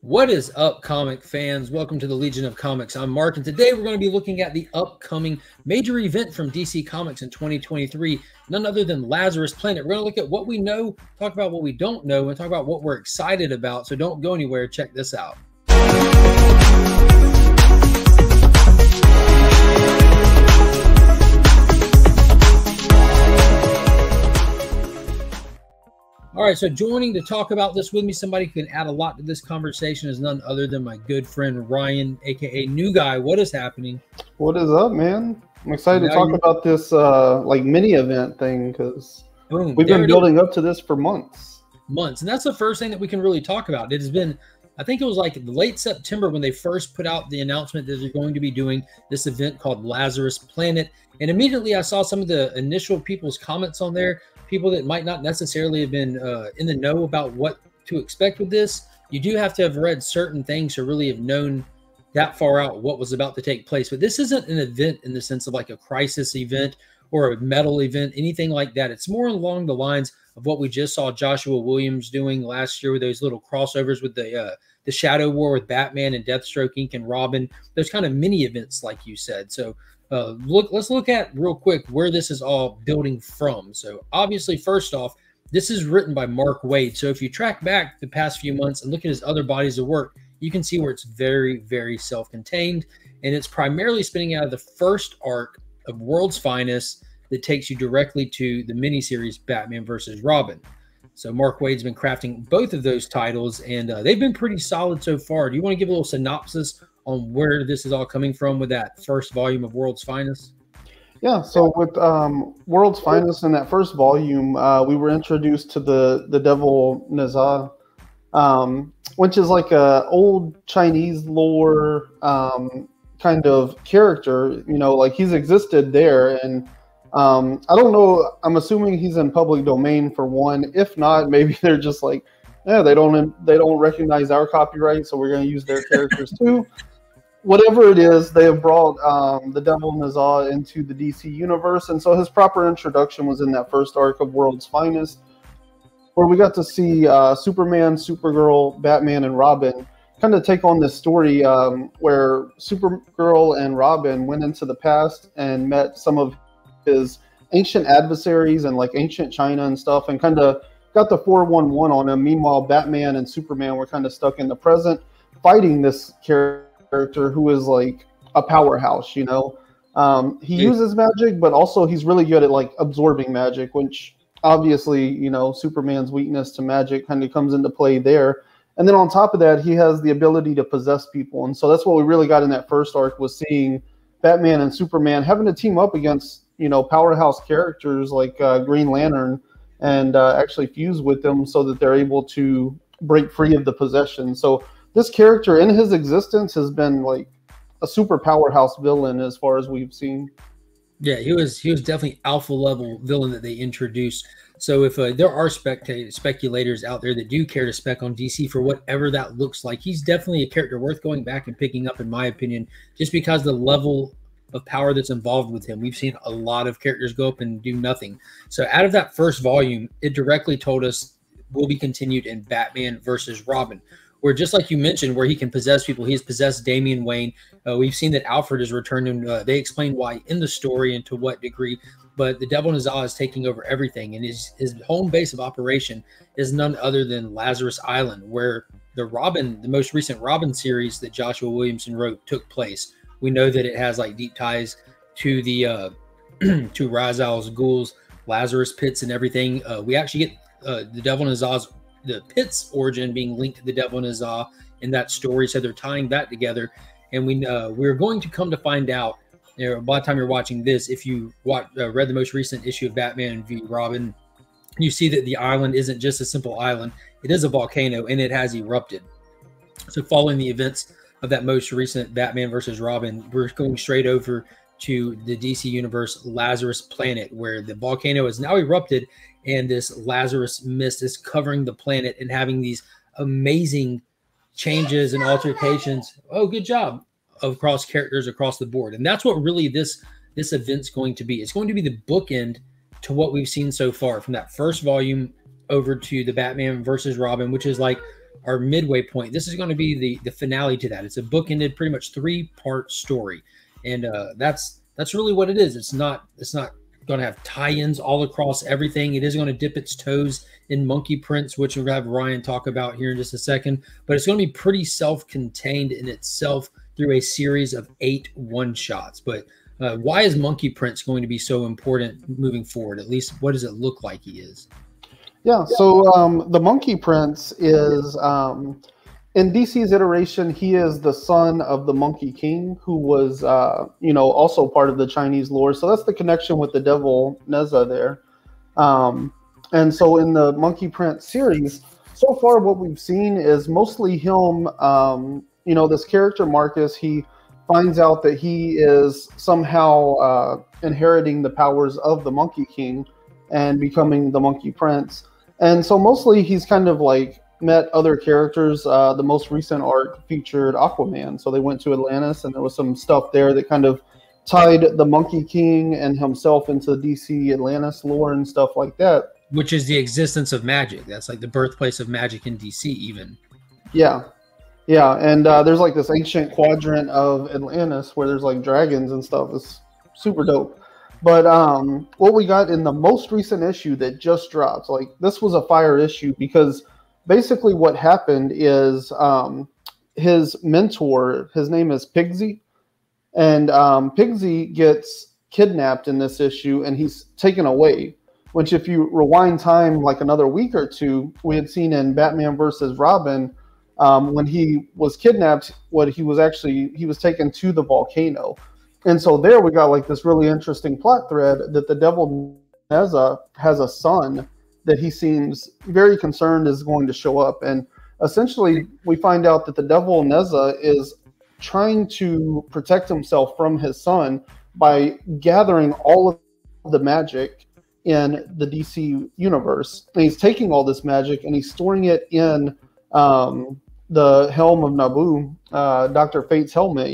What is up, comic fans? Welcome to the Legion of Comics. I'm Mark, and today we're going to be looking at the upcoming major event from DC Comics in 2023, none other than Lazarus Planet. We're going to look at what we know, talk about what we don't know, and talk about what we're excited about. So don't go anywhere. Check this out. All right, so joining to talk about this with me, somebody who can add a lot to this conversation is none other than my good friend Ryan, aka New Guy. What is happening? What is up, man? I'm excited to talk about this like mini event thing because we've been building up to this for months. And that's the first thing that we can really talk about. It has been, I think it was like late September when they first put out the announcement that they're going to be doing this event called Lazarus Planet. And immediately I saw some of the initial people's comments on there. People that might not necessarily have been in the know about what to expect with this. You do have to have read certain things to really have known that far out what was about to take place. But this isn't an event in the sense of like a crisis event or a metal event, anything like that. It's more along the lines of what we just saw Joshua Williams doing last year with those little crossovers with the Shadow War with Batman and Deathstroke Inc. and Robin. Those kind of mini events, like you said. So let's look at real quick where this is all building from. So obviously, first off, this is written by Mark Waid. So if you track back the past few months and look at his other bodies of work, you can see where it's very, very self-contained. And it's primarily spinning out of the first arc of World's Finest that takes you directly to the miniseries Batman versus Robin. So Mark Waid's been crafting both of those titles, and they've been pretty solid so far. Do you want to give a little synopsis on where this is all coming from with that first volume of World's Finest? Yeah, so with World's Finest in that first volume, we were introduced to the Devil Nazar, which is like a old Chinese lore kind of character. You know, like he's existed there, and I don't know. I'm assuming he's in public domain for one. If not, maybe they're just like, yeah, they don't recognize our copyright, so we're going to use their characters too. Whatever it is, they have brought the Devil Nazar into the DC universe, and so his proper introduction was in that first arc of World's Finest, where we got to see Superman, Supergirl, Batman, and Robin kind of take on this story where Supergirl and Robin went into the past and met some of his ancient adversaries and like ancient China and stuff, and kind of got the 411 on him. Meanwhile, Batman and Superman were kind of stuck in the present, fighting this character who is like a powerhouse, you know. He uses magic, but also he's really good at like absorbing magic, which obviously, you know, Superman's weakness to magic kind of comes into play there. And then on top of that, he has the ability to possess people. And so that's what we really got in that first arc, was seeing Batman and Superman having to team up against, you know, powerhouse characters like Green Lantern and actually fuse with them so that they're able to break free of the possession. So this character in his existence has been like a super powerhouse villain as far as we've seen. Yeah, he was definitely alpha level villain that they introduced. So if there are speculators out there that do care to spec on DC for whatever that looks like, he's definitely a character worth going back and picking up, in my opinion, just because the level of power that's involved with him. We've seen a lot of characters go up and do nothing. So out of that first volume, it directly told us will be continued in Batman versus Robin, where just like you mentioned, where he can possess people, he's possessed Damian Wayne. We've seen that Alfred has returned, and they explain why in the story and to what degree. But the Devil Nazar is taking over everything, and his home base of operation is none other than Lazarus Island, where the most recent Robin series that Joshua Williamson wrote took place. We know that it has like deep ties to the to Ra's al Ghul's Lazarus pits and everything. We actually get the Devil Nazar's the pit's origin being linked to the Devil Nazar in that story, so they're tying that together. And we're going to come to find out, you know, by the time you're watching this, if you read the most recent issue of Batman v Robin, you see that the island isn't just a simple island; it is a volcano, and it has erupted. So, following the events of that most recent Batman versus Robin, we're going straight over to the DC universe Lazarus Planet, where the volcano has now erupted and this Lazarus mist is covering the planet and having these amazing changes and altercations. Oh, good job. Across characters across the board. And that's what really this event's going to be. It's going to be the bookend to what we've seen so far, from that first volume over to the Batman versus Robin, which is like our midway point. This is going to be the finale to that. It's a bookended, pretty much 3-part story, and that's really what it is. It's not going to have tie-ins all across everything. It is going to dip its toes in Monkey Prince, which we'll have Ryan talk about here in just a second. But it's going to be pretty self-contained in itself through a series of 8 one-shots. But why is Monkey Prince going to be so important moving forward? At least, what does it look like he is? Yeah, so the Monkey Prince is, in DC's iteration, he is the son of the Monkey King, who was, also part of the Chinese lore. So that's the connection with the Devil Nazar there. And so in the Monkey Prince series, so far what we've seen is mostly him, this character Marcus, he finds out that he is somehow inheriting the powers of the Monkey King and becoming the Monkey Prince. And so mostly he's kind of like met other characters. The most recent arc featured Aquaman. So they went to Atlantis and there was some stuff there that kind of tied the Monkey King and himself into DC Atlantis lore and stuff like that. Which is the existence of magic. That's like the birthplace of magic in DC even. Yeah. Yeah, and there's like this ancient quadrant of Atlantis where there's like dragons and stuff. It's super dope. But what we got in the most recent issue that just dropped, like this was a fire issue because basically what happened is his mentor, his name is Pigsy, and Pigsy gets kidnapped in this issue and he's taken away, which if you rewind time like another week or two, we had seen in Batman versus Robin, when he was kidnapped, he was taken to the volcano. And so there we got like this really interesting plot thread that the Devil Nazar has a son that he seems very concerned is going to show up. And essentially we find out that the Devil Nazar is trying to protect himself from his son by gathering all of the magic in the DC universe. And he's taking all this magic and he's storing it in the helm of Nabu, Dr. Fate's helmet,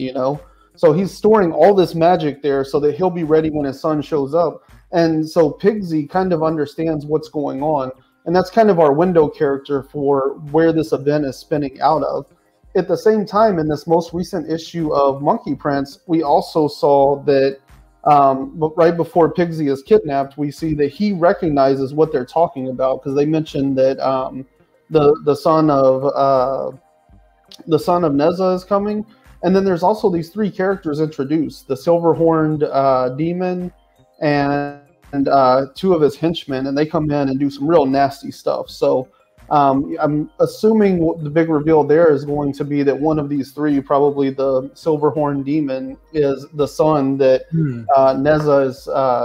So he's storing all this magic there so that he'll be ready when his son shows up. And so Pigsy kind of understands what's going on. And that's kind of our window character for where this event is spinning out of. At the same time, in this most recent issue of Monkey Prince, we also saw that right before Pigsy is kidnapped, we see that he recognizes what they're talking about because they mentioned that the son of Neza is coming. And then there's also these 3 characters introduced: the silver-horned demon and 2 of his henchmen, and they come in and do some real nasty stuff. So I'm assuming the big reveal there is going to be that one of these 3, probably the silver-horned demon, is the son that Neza is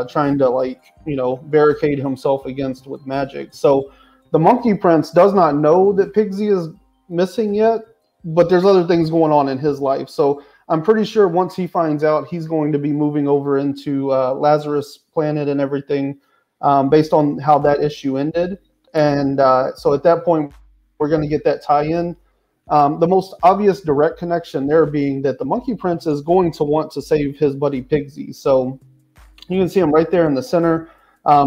trying to barricade himself against with magic. So the Monkey Prince does not know that Pigsy is missing yet, but there's other things going on in his life. So I'm pretty sure once he finds out, he's going to be moving over into Lazarus Planet and everything based on how that issue ended. And so at that point, we're going to get that tie-in. The most obvious direct connection there being that the Monkey Prince is going to want to save his buddy Pigsy. So you can see him right there in the center.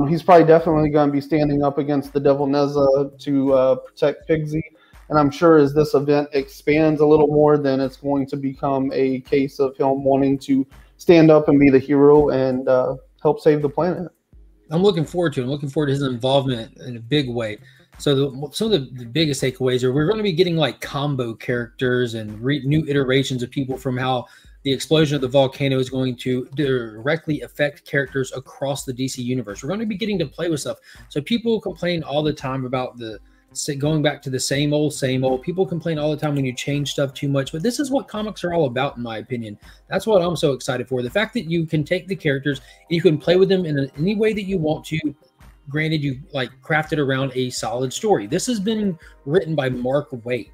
He's probably definitely going to be standing up against the Devil Nazar to protect Pigsy. And I'm sure as this event expands a little more, then it's going to become a case of him wanting to stand up and be the hero and help save the planet. I'm looking forward to it. I'm looking forward to his involvement in a big way. So some of the biggest takeaways are we're going to be getting like combo characters and new iterations of people from how the explosion of the volcano is going to directly affect characters across the DC universe. We're going to be getting to play with stuff. So people complain all the time about going back to the same old. People complain all the time when you change stuff too much, but this is what comics are all about, in my opinion. That's what I'm so excited for. The fact that you can take the characters and you can play with them in any way that you want to. Granted, you crafted around a solid story. This has been written by Mark Waid.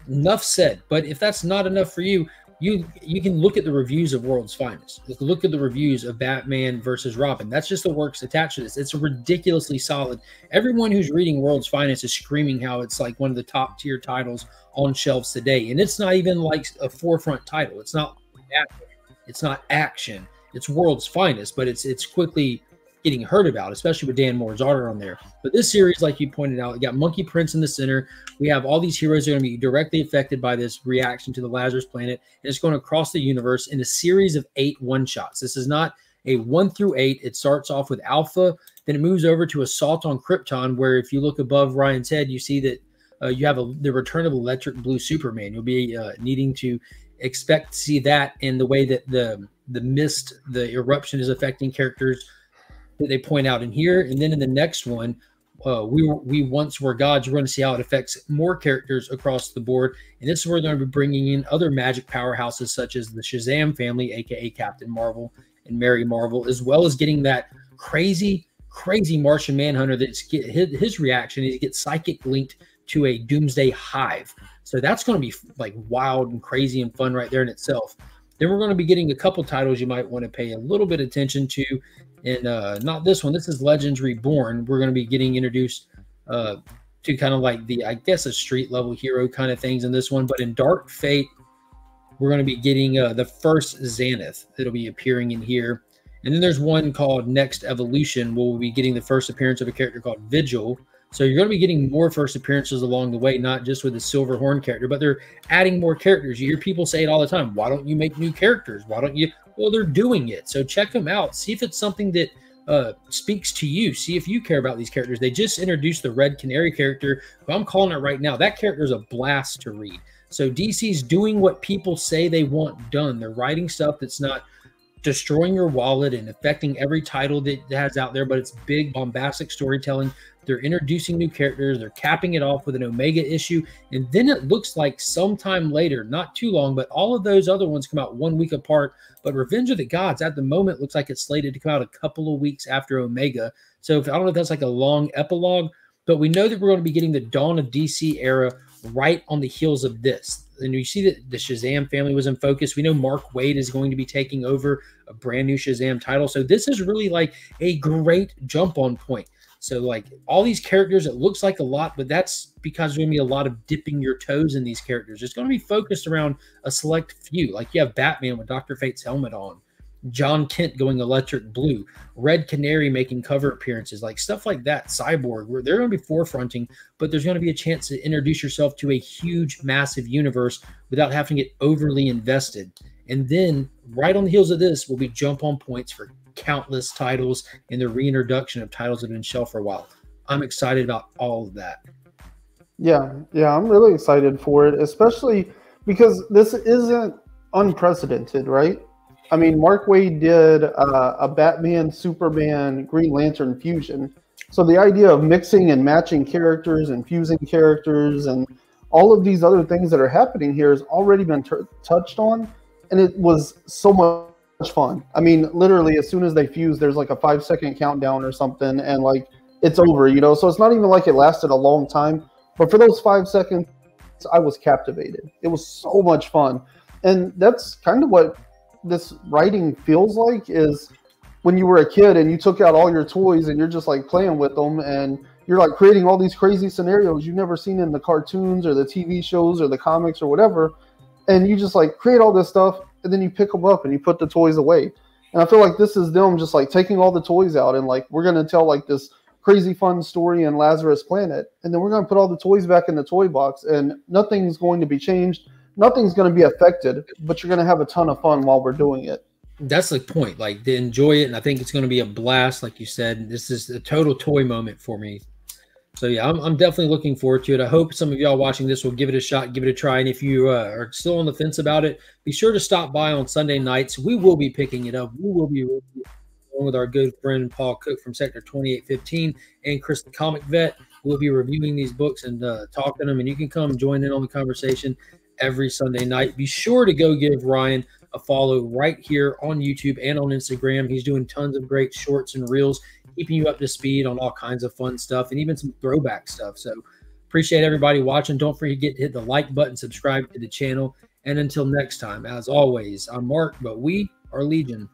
Enough said. But if that's not enough for you, you can look at the reviews of World's Finest. Look at the reviews of Batman versus Robin. That's just the works attached to this. It's ridiculously solid. Everyone who's reading World's Finest is screaming how it's like one of the top tier titles on shelves today. And it's not even like a forefront title. It's not action. It's World's Finest, but it's quickly getting heard about, especially with Dan Moore's art on there. But this series, like you pointed out, you got Monkey Prince in the center. We have all these heroes that are going to be directly affected by this reaction to the Lazarus Planet, and it's going across the universe in a series of 8 one-shots. This is not a 1 through 8. It starts off with Alpha, then it moves over to Assault on Krypton, where if you look above Ryan's head, you see that you have the return of Electric Blue Superman. You'll be needing to expect to see that in the way that the mist, the eruption is affecting characters that they point out in here. And then in the next one, we once were gods. We're going to see how it affects more characters across the board. And this is where they're going to be bringing in other magic powerhouses such as the Shazam family, aka Captain Marvel and Mary Marvel, as well as getting that crazy Martian Manhunter. That's his reaction is he gets psychic linked to a Doomsday Hive. So that's going to be like wild and crazy and fun right there in itself. Then we're going to be getting a couple titles you might want to pay a little bit of attention to. And not this one. This is Legends Reborn. We're going to be getting introduced to kind of like the, I guess, a street level hero kind of things in this one. But in Dark Fate, we're going to be getting the first Xanath that'll be appearing in here. And then there's one called Next Evolution, where we'll be getting the first appearance of a character called Vigil. So you're going to be getting more first appearances along the way, not just with the Silver Horn character, but they're adding more characters. You hear people say it all the time. Why don't you make new characters? Why don't you? Well, they're doing it. So check them out. See if it's something that speaks to you. See if you care about these characters. They just introduced the Red Canary character, but I'm calling it right now. That character is a blast to read. So DC's doing what people say they want done. They're writing stuff that's not destroying your wallet and affecting every title that has out there, but it's big, bombastic storytelling. They're introducing new characters. They're capping it off with an Omega issue. And then it looks like sometime later, not too long, but all of those other ones come out 1 week apart. But Revenge of the Gods at the moment looks like it's slated to come out a couple of weeks after Omega. So I don't know if that's like a long epilogue, but we know that we're going to be getting the Dawn of DC era right on the heels of this. And you see that the Shazam family was in focus. We know Mark Waid is going to be taking over a brand new Shazam title. So this is really like a great jump on point. So like all these characters, it looks like a lot, but that's because there's going to be a lot of dipping your toes in these characters. It's going to be focused around a select few. Like you have Batman with Dr. Fate's helmet on, John Kent going electric blue, Red Canary making cover appearances, like stuff like that. Cyborg, where they're going to be forefronting, but there's going to be a chance to introduce yourself to a huge, massive universe without having to get overly invested. And then right on the heels of this will be jump on points for countless titles and the reintroduction of titles that have been shelved for a while. I'm excited about all of that. Yeah, I'm really excited for it, especially because this isn't unprecedented, right? I mean, Mark Waid did a Batman, Superman, Green Lantern fusion. So the idea of mixing and matching characters and fusing characters and all of these other things that are happening here has already been touched on. And it was so much fun. I mean, literally, as soon as they fuse, there's like a 5-second countdown or something. And like, it's over, you know? So it's not even like it lasted a long time. But for those 5 seconds, I was captivated. It was so much fun. And that's kind of what this writing feels like, is when you were a kid and you took out all your toys and you're just like playing with them and you're like creating all these crazy scenarios you've never seen in the cartoons or the TV shows or the comics or whatever. And you just like create all this stuff and then you pick them up and you put the toys away. And I feel like this is them just like taking all the toys out and like, we're going to tell like this crazy fun story in Lazarus Planet. And then we're going to put all the toys back in the toy box and nothing's going to be changed. Nothing's going to be affected, but you're going to have a ton of fun while we're doing it. That's the point. Like, to enjoy it, and I think it's going to be a blast. Like you said, this is a total toy moment for me. So yeah, I'm definitely looking forward to it. I hope some of y'all watching this will give it a shot, give it a try. And if you are still on the fence about it, be sure to stop by on Sunday nights. We will be picking it up. We will be with our good friend Paul Cook from Sector 2815 and Chris the Comic Vet. We'll be reviewing these books and talking them, and you can come join in on the conversation every Sunday night. Be sure to go give Ryan a follow right here on YouTube and on Instagram. He's doing tons of great shorts and reels, keeping you up to speed on all kinds of fun stuff and even some throwback stuff. So appreciate everybody watching. Don't forget to hit the like button, subscribe to the channel. And until next time, as always, I'm Mark, but we are Legion.